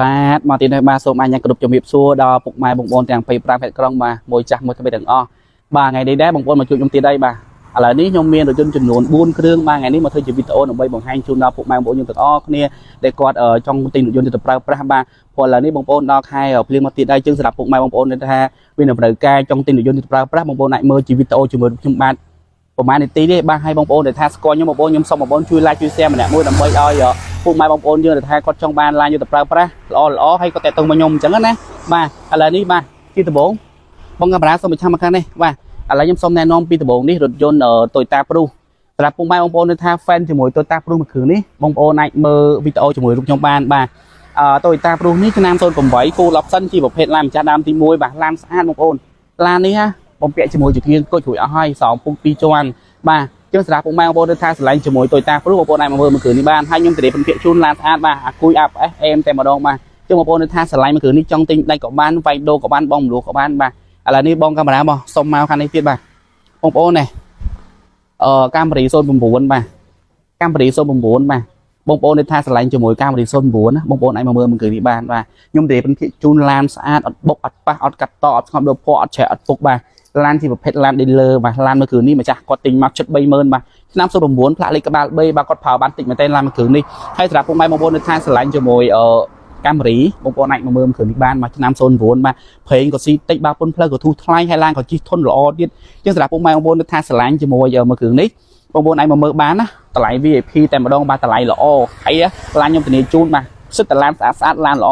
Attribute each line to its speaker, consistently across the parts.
Speaker 1: បាទមកទីនេះបាទសូមអញ្ញាគ្រប់ជំរាបសួរដល់ពុកម៉ែបងប្អូនទាំង25ខេត្តក្រុងបាទមួយចាស់មួយថ្មីទាំងអស់បាទថ្ងៃនេះដែរបងប្អូនមកជួបខ្ញុំទៀតដែរបាទឥឡូវនេះខ្ញុំមានរថយន្តចំនួន4គ្រឿងបាទថ្ងៃនេះមកធ្វើជាវីដេអូដើម្បីបង្ហាញជូនដល់ពុកម៉ែបងប្អូនយើងទាំងអស់គ្នាដែលគាត់ចង់ទិញរថយន្តទៅប្រើប្រាស់បាទព្រោះឥឡូវនេះបងប្អូនដល់ខែភ្លៀងមកទៀតដែរជាងសម្រាប់ពុកម៉ែបងប្អូនដែលថាមានតម្រូវការចង់ទិញរថយន្តទៅប្រើប្រាស់បងប្អូនអាចមើលជាវីដេអូជាមួយខ្ញុំបាទប្រហែលនាទីទេបាទហើយបងប្អូនដែលថាស្គាល់ខ្ញុំបងប្អូនខ្ញុំសូមបងប្អូនជួយ like ជួយ share ម្នាក់មួយដើម្បីឲ្យពុកម៉ែបងប្អូនយើងដែលថាគាត់ចង់បានឡានយកទៅប្រើប្រាស់ល្អហើយគាត់តែទៅមកខ្ញុំអញ្ចឹងណាបាទឥឡូវនេះបាទជាដំបូងបងកាមេរ៉ាសូមបញ្ឆាំមកខាងនេះបាទឥឡូវខ្ញុំសូមណែនាំពីដំបូងនេះរថយន្ត Toyota Prius សម្រាប់ពុកម៉ែបងប្អូនដែលថា fan ជាមួយ Toyota Prius មួយគ្រឿងនេះបងប្អូនអាចមើលវីដេអូជាមួយរូបខ្ញុំបានបាទToyota Prius នេះឆ្នាំ08 full option ជាប្រភេទឡានម្ចាស់ដើមទី1បាទឡានស្អាតបងប្អូនឡាននេះណាបំពាក់ជាមួយជាធានគុជរួចអស់ហើយស្រោមពុក2ជាន់បាទចឹងសម្រាប់ពុកម៉ែបងប្អូនថាឆ្លាញ់ជាមួយ Toyota Prius បងប្អូនអាចមកមើលមួយគ្រឿងនេះបានហើយខ្ញុំធានាphânភាគជូនឡានស្អាតបាទអាគុយ ABS AM តែម្ដងបាទចឹងបងប្អូនថាឆ្លាញ់មួយគ្រឿងនេះចង់ទិញដាច់ក៏បានវាយដូរក៏បានបងមលូក៏បានបាទឥឡូវនេះបងកាមេរ៉ាមកសុំមកខាងនេះទៀតបាទបងប្អូននេះCamry 09បាទCamry 09បាទបងប្អូនថាឆ្លាញ់ជាមួយ Camry 09ណាបងប្អូនអាចមកមើលមួយគ្រឿងនេះបានបាទខ្ញុំធានាphânភាគជូនឡានស្អាតអត់បុកអត់ប៉ះអត់កាត់តអត់ស្ងប់ដូចពណ៌អត់ឆេះអត់ពុកបាទឡានជាប្រភេទឡាន dealer បាទឡានមួយគ្រឿងនេះម្ចាស់គាត់ទិញមកជិត 30000 បាទឆ្នាំ09ផ្លាកលេខក្បាល B បាទគាត់ប្រើបានតិចមែនតើឡានមួយគ្រឿងនេះហើយសម្រាប់ពុកម៉ែបងប្អូននៅថាឆ្លាញ់ជាមួយCamry បងប្អូនអាចមកមើលមួយគ្រឿងនេះបានមកឆ្នាំ09បាទប្រេងក៏ស៊ីតិចបាទពុនផ្លូវក៏ធូរថ្លៃហើយឡានក៏ជិះធន់ល្អទៀតជាងសម្រាប់ពុកម៉ែបងប្អូននៅថាឆ្លាញ់ជាមួយមួយគ្រឿងនេះបងប្អូនអាចមកមើលបានណាតម្លៃ VIP តែម្ដងបាទតម្លៃល្អហើយឡានខ្ញុំធានាជូនបាទសិតតែឡានស្អាតឡានល្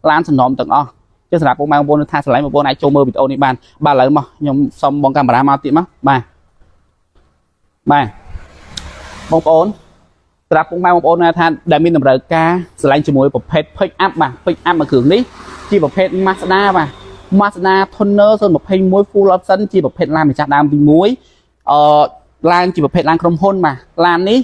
Speaker 1: អឡានសំណុំទាំងអស់ចឹងសម្រាប់ពុកម៉ែបងប្អូនថាឆ្លាញ់បងប្អូនអាចចូលមើលវីដេអូនេះបានបាទឥឡូវមកខ្ញុំសុំបងកាមេរ៉ាមកទៀតមកបាទបងប្អូនសម្រាប់ពុកម៉ែបងប្អូនថាដែលមានតម្រូវការឆ្លាញ់ជាមួយប្រភេទ pick up បាទ pick up មួយគ្រឿងនេះជាប្រភេទ Mazda បាទ Mazda Tonner 021 full option ជាប្រភេទឡានម្ចាស់ដើមទី1ឡានជាប្រភេទឡានក្រុមហ៊ុនបាទឡាននេះ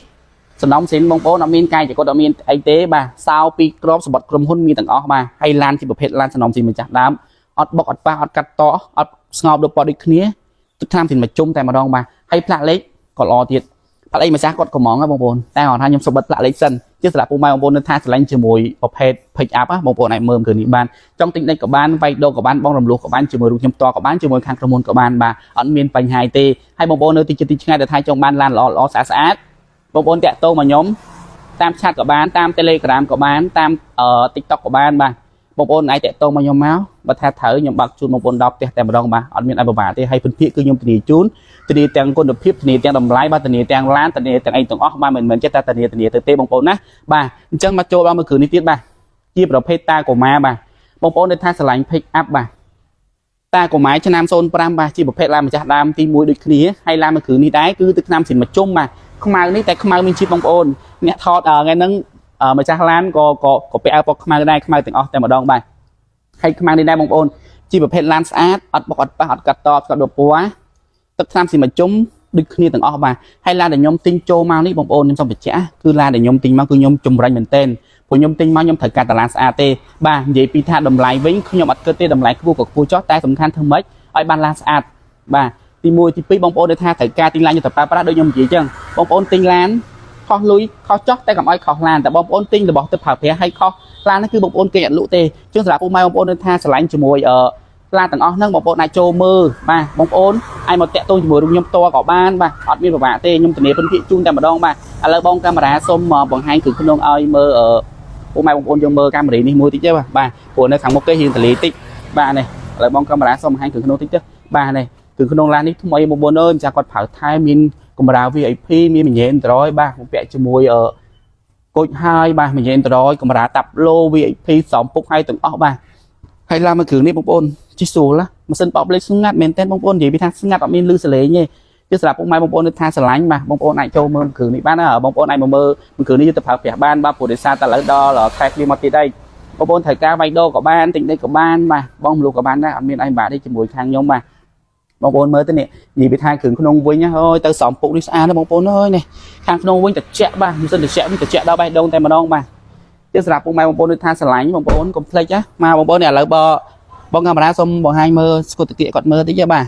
Speaker 1: សំណុំសិនបងប្អូនអត់មានកាយចគាត់អត់មានអីទេបាទសោពីក្របសម្បត្តិក្រុមហ៊ុនមានទាំងអស់បាទហើយឡានជាប្រភេទឡានសំណុំសិនម្ចាស់ដើមអត់បុកអត់ប៉ះអត់កាត់តអត់ស្ងោបដូចពណ៌ដូចគ្នាទឹកថ្នាំសិនមកជុំតែម្ដងបាទហើយផ្លាកលេខក៏ល្អទៀតផ្លាកលេខម្ចាស់គាត់កំងបងប្អូនតែគាត់ថាខ្ញុំសុំបិទផ្លាកលេខសិនជាសម្រាប់ពុកម៉ែបងប្អូននៅថាឆ្លាញ់ជាមួយប្រភេទ pick up បងប្អូនអាចមើលគ្រឿងនេះបានចង់ទិញដាច់ក៏បានវាយដូរក៏បានបងរំលោះក៏បានជាមួយរូបខ្ញុំតក៏បានជាមួយខាងក្រុមហ៊ុនក៏បានបាទអត់មានបញ្ហាទេហើយបងប្អូននៅទីឆ្ងាយដែលថាចង់បានឡានល្អស្អាតបងប្អូនតាក់ទងមកខ្ញុំតាមឆាតក៏បានតាម Telegram ក៏បានតាមTikTok ក៏បានបាទបងប្អូនអាចតាក់ទងមកខ្ញុំមកបើថាត្រូវខ្ញុំបើកជូនបងប្អូនដល់ផ្ទះតែម្ដងបាទអត់មានអីពិបាកទេហើយពិនភាគគឺខ្ញុំធានាជូនធានាទាំងគុណភាពធានាទាំងតម្លៃបាទធានាទាំងឡានធានាទាំងអីទាំងអស់បាទមិនមែនចេះតែធានាទៅទេបងប្អូនណាបាទអញ្ចឹងមកចូលដល់មួយគ្រឿងនេះទៀតបាទជាប្រភេទតាកូម៉ាបាទបងប្អូនដែលថាឆ្លាញ់ pick up បាទតាកូម៉ាឆ្នាំ05បាទជាប្រភេទឡានម្ចាស់ដើមទី1ដូចគ្នាហើយឡានមួយគ្រឿងនេះដែរគឺទឹកឆ្នាំសិនមកជុំបាទខ្មៅនេះតែខ្មៅមានជាតិបងប្អូនអ្នកថតថ្ងៃហ្នឹងម្ចាស់ឡានក៏ពាក់អាវពណ៌ខ្មៅដែរខ្មៅទាំងអស់តែម្ដងបាទហើយខ្មៅនេះដែរបងប្អូនជាប្រភេទឡានស្អាតអត់បុកអត់ប៉ះអត់កាត់តស្កប់ដូចពណ៌ទឹកឆ្នាំសិនមកជុំដូចគ្នាទាំងអស់បាទហើយឡានដែលខ្ញុំទិញចូលមកនេះបងប្អូនខ្ញុំសូមបញ្ជាក់គឺឡានដែលខ្ញុំទិញមកគឺខ្ញុំចម្រាញ់មែនទែនព្រោះខ្ញុំទិញមកខ្ញុំត្រូវកាត់តាឡានស្អាតទេបាទនិយាយពីថាតម្លៃវិញខ្ញុំអត់គិតទេតម្លៃខ្ពស់ក៏ខ្ពស់ចុះតែសំខាន់ធ្វើម៉េចឲ្យបានឡានស្អាតបាទទី1ទី2បងប្អូនដែលថាត្រូវការទិញឡានយកទៅប្រើប្រាស់ដូចខ្ញុំនិយាយអញ្ចឹងបងប្អូនទិញឡានខុសលុយខុសចុះតែកុំឲ្យខុសឡានតែបងប្អូនទិញរបស់ទៅប្រើប្រាស់ឲ្យខុសឡាននេះគឺបងប្អូនគេអត់លក់ទេជាងសម្រាប់ពុកម៉ែបងប្អូនថាឆ្លាញ់ជាមួយឡានទាំងអស់ហ្នឹងបងប្អូនអាចចូលមើលបាទបងប្អូនអាចមកតាក់ទងជាមួយរូបខ្ញុំផ្ទាល់ក៏បានបាទអត់មានពិបាកទេខ្ញុំធានាphânភាគជូនតែម្ដងបាទឥឡូវបងកាមេរ៉ាសូមបង្ហាញគ្រឿងក្នុងឲ្យមើលពុកម៉ែបងប្អូនយើងមើលកាមេរ៉ានេះមួយតិចទេបាទព្រោះនៅខាងមុខគេរៀងតលីតិចបាទនេះឥឡូវបងកាមេរ៉ាសូមបង្ហាញគ្រឿងក្នុងតិចទេបាទនេះគ្រឿងក្នុងឡាននេះថ្មីបងប្អូនអើយម្ចាស់គាត់ប្រើថែមានកម្រាល VIP មានមញ៉េនត្រយបាទបំពាក់ជាមួយគុជហើយបាទមញ៉េនត្រយកម្រាលតាប់ឡូ VIP សំពុកហើយទាំងអស់បាទហើយឡានមួយគ្រឿងនេះបងប្អូនជិះស្រួលណាម៉ាស៊ីនបបលេខស្ងាត់មែនតើបងប្អូននិយាយពីថាស្ងាត់អត់មានលឺសលេងទេគឺសម្រាប់ពុកម៉ែបងប្អូនថាស្រឡាញ់បាទបងប្អូនអាចចូលមើលគ្រឿងនេះបានណាបងប្អូនអាចមកមើលគ្រឿងនេះយកទៅប្រើប្រាស់បានបាទព្រោះដោយសារតែឥឡូវដល់ខែភ្លៀងមកទៀតហើយបងប្អូនត្រូវការវាយដូរក៏បានទិញដីក៏បានបាទបងមលូក៏បានដែរអត់មានអីបាក់ទេជាមួយខាងខ្ញុំបាទបងប្អូនមើលទៅនេះនិយាយពីថាគ្រឿងក្នុងវិញអើយទៅសំពុកនេះស្អាតណាបងប្អូនអើយនេះខាងក្នុងវិញត្រជាក់បាទមិនសិនត្រជាក់វិញត្រជាក់ដល់បេះដូងតែម្ដងបាទគឺសម្រាប់ពុកម៉ែបងប្អូនថាស្រឡាញ់បងប្អូនកុំភ្លេចណាមកបងប្អូននេះឥឡូវបងកាមេរ៉ាសូមបង្ហាញមើលស្គុតតិចគាត់មើលតិចបាទ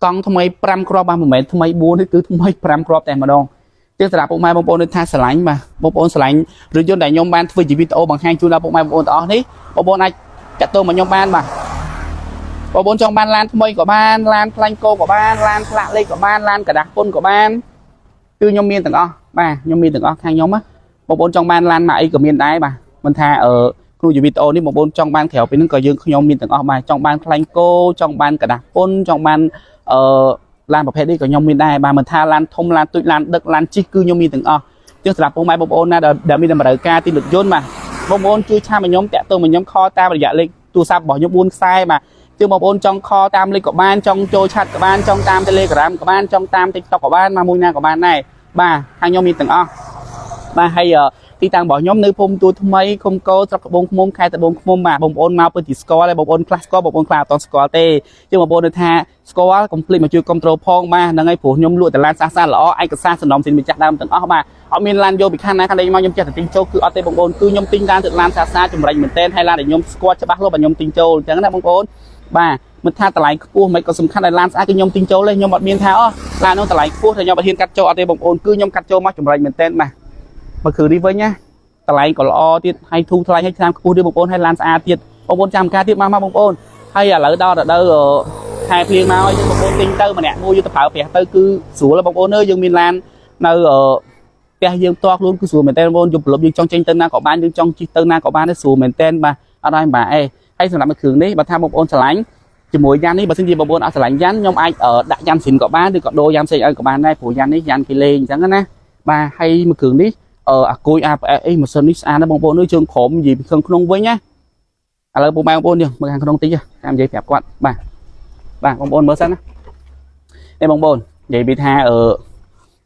Speaker 1: កង់ថ្មី5គ្រាប់បាទមិនមែនថ្មី4ទេគឺថ្មី5គ្រាប់តែម្ដង ជាងសម្រាប់ពុកម៉ែបងប្អូននៅថាស្រឡាញ់បាទបងប្អូនស្រឡាញ់រថយន្តដែលខ្ញុំបានធ្វើជាវីដេអូបង្ហាញជូនដល់ពុកម៉ែបងប្អូនទាំងអស់នេះបងប្អូនអាចចាក់ទងមកខ្ញុំបានបាទបងប្អូនចង់បានឡានថ្មីក៏បានឡានខ្លាញ់គោក៏បានឡានផ្លាកលេខក៏បានឡានក្រដាស់ពុនក៏បានគឺខ្ញុំមានទាំងអស់បាទខ្ញុំមានទាំងអស់ខាងខ្ញុំបងប្អូនចង់បានឡានមកអីក៏មានដែរបាទមិនថាគ្រូជាវីដេអូនេះបងប្អូនចង់បានក្រៅពីហ្នឹងក៏យើងខ្ញុំមានទាំងអស់បាទចង់បានខ្លាញ់គោចង់បានក្រដាស់ពុនចង់បានឡានប្រភេទនេះក៏ខ្ញុំមានដែរបាទមិនថាឡានធំឡានទូចឡានដឹកឡានជិះគឺខ្ញុំមានទាំងអស់ជាងសម្រាប់ពុកម៉ែបងប្អូនណាដែលមានតម្រូវការទីរថយន្តបាទបងប្អូនជួយឆាមខ្ញុំតាក់ទងមកខ្ញុំខលតាមរយៈលេខទូរស័ព្ទរបស់ខ្ញុំ4ខ្សែបាទជាងបងប្អូនចង់ខលតាមលេខក៏បានចង់ចូលឆាត់ក៏បានចង់តាម Telegram ក៏បានចង់តាម TikTok ក៏បានមកមួយណាក៏បានដែរបាទខាងខ្ញុំមានទាំងអស់បាទហើយទីតាំងរបស់ខ្ញុំនៅភូមិទួលថ្មីឃុំកោស្រុកត្បូងឃ្មុំខេត្តត្បូងឃ្មុំបាទបងប្អូនមកពិតជាស្គាល់ហើយបងប្អូនខ្លះស្គាល់បងប្អូនខ្លះអត់ទាន់ស្គាល់ទេជាងបងប្អូននៅថាស្គាល់កុំភ្លេចមកជួយគ្រប់គ្រងផងបាទហ្នឹងហើយព្រោះខ្ញុំលក់តែឡានសាសល្អឯកសារសំណុំស៊ីនម្ចាស់ដើមទាំងអស់បាទអត់មានឡានយកពីខាងណាខាងនេះមកខ្ញុំចេះតែទិញចូលគឺអត់ទេបងប្អូនគឺខ្ញុំទិញឡានទៅឡានសាសចម្រាញ់មែនទែនហើយឡានដែលខ្ញុំស្គាល់ច្បាស់លាស់បាទខ្ញុំទិញចូលអញ្ចឹងណាបងប្អូនបាទមិនថាតម្លៃខ្ពស់មិនក៏សំខាន់ដែលឡានស្អាតគឺខ្ញុំទិញចូលទេខ្ញុំអត់មានថាអូឡាននោះតម្លៃខ្ពស់តែខ្ញុំអត់ហ៊ានកាត់ចូលអត់ទេបងប្អូនគឺខ្ញុំកាត់ចូលមកចម្រាញ់មែនទែនបាទបើគឺនេះវិញណាតម្លៃក៏ល្អទៀតហើយធូរថ្លៃហើយឆ្នាំខ្ពស់ទៀតបងប្អូនហើយឡានស្អាតទៀតបងប្អូនចាំការទៀតមកបងប្អូនហើយឥឡូវដល់រដូវខែភ្លៀងមកយើងបងប្អូនទិញទៅម្នាក់មួយយកទៅប្រើប្រាស់ទៅគឺស្រួលបងប្អូនអើយយើងមានឡាននៅផ្ទះយើងផ្ទាល់ខ្លួនគឺស្រួលមែនតើបងប្អូនយប់ព្រលប់យើងចង់ចេញទៅណាក៏បានយើងចង់ជិះទៅណាក៏បានដែរស្រួលមែនតើបាទអត់ឲ្យបាទអេហើយសម្រាប់គ្រឿងនេះបើថាបងប្អូនឆ្លាញ់ជាមួយយ៉ាននេះបើសិនជាបងប្អូនអត់ឆ្លាញ់យ៉ានខ្ញុំអាចដាក់យ៉ានស៊ីនក៏បានឬក៏ដូរយ៉ានផ្សេងឲ្យក៏បានដែរព្រោះយ៉ាននេះយ៉ានគេលេងអញ្ចឹងណាបាទហើយមួយគ្រឿងនេះអាគុយ APS អីម៉ាស៊ីននេះស្អាតណាស់បងប្អូនអើយជើងក្រោមនិយាយពីខាងក្នុងវិញណាឥឡូវពុកម៉ែបងប្អូនយើងមើលខាងក្នុងតិចតាមនិយាយប្រាប់គាត់បាទបងប្អូនមើលសិនណានេះបងប្អូននិយាយពីថា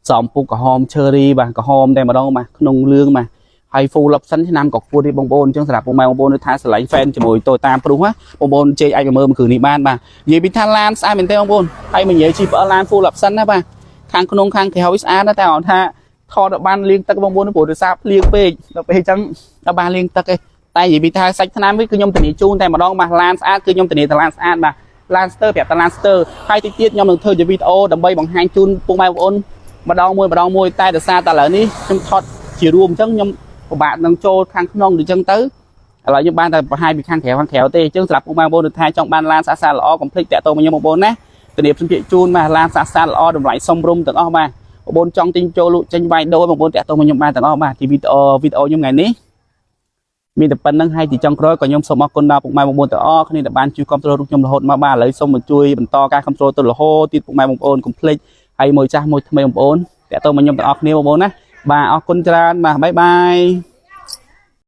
Speaker 1: សំពុកក្រហម cherry បាទក្រហមតែម្ដងបាទក្នុងលឿងបាទហើយ full option ឆ្នាំក៏ខ្ពស់ទៀតបងប្អូនអញ្ចឹងសម្រាប់ពុកម៉ែបងប្អូននៅថាស្រឡាញ់ fan ជាមួយ Toyota Prius បងប្អូនជ័យអាចមើលមួយគ្រឿងនេះបានបាទនិយាយពីថាឡានស្អាតមែនទេបងប្អូនហើយមិននិយាយជីផ្អើឡាន full option ណាបាទខាងក្នុងខាងក្រៅស្អាតណាស់តែគាត់ថាថតបានលាងទឹកបងប្អូនព្រោះដោយសារភ្លៀងពេកដល់ពេលអញ្ចឹងដល់បានលាងទឹកឯងតែនិយាយពីថាសាច់ថ្នាំវិញគឺខ្ញុំធានាជូនតែម្ដងបាទឡានស្អាតគឺខ្ញុំធានាថាឡានស្អាតបាទឡានស្ទើប្រាប់តែឡានស្ទើហើយតិចទៀតខ្ញុំនឹងធ្វើជាវីដេអូដើម្បីបង្ហាញជូនពុកម៉ែបងប្អូនម្ដងមួយតែដោយសារតែឥឡូវនេះខ្ញុំថតជារួមអញ្ចឹងខ្ញុំពិបាកនឹងចូលខាងក្នុងអញ្ចឹងទៅឥឡូវខ្ញុំបានតែបង្ហាញពីខាងក្រៅទេអញ្ចឹងសម្រាប់ពុកម៉ែបងប្អូនថាចង់បានឡានសាល្អកុំភ្លេចតាក់ទងមកខ្ញុំបងប្អូនណាធានាសម្ភារជូនបាទឡានសាល្អតម្លៃសមរម្យទាំងអស់បាទបងប្អូនចង់ទិញចូលលក់ចេញវាយដូរបងប្អូនតាក់ទងមកខ្ញុំបានទាំងអស់បាទទីវីដេអូខ្ញុំថ្ងៃនេះមានតែប៉ុណ្្នឹងហើយទីចុងក្រោយក៏ខ្ញុំសូមអរគុណដល់ពុកម៉ែបងប្អូនទាំងអស់គ្នាដែលបានជួយគ្រប់គ្រងរូបខ្ញុំរហូតមកបាទឥឡូវសូមជួយបន្តការគ្រប់គ្រងទៅរហូតទៀតពុកម៉ែបងប្អូនកុំភ្លេចហើយមួយចាស់មួយថ្មីបងប្អូនតាក់ទងមកខ្ញុំទាំងអស់គ្នាបងប្អូនណាបាទអរគុណច្រើនបាទបាយបាយ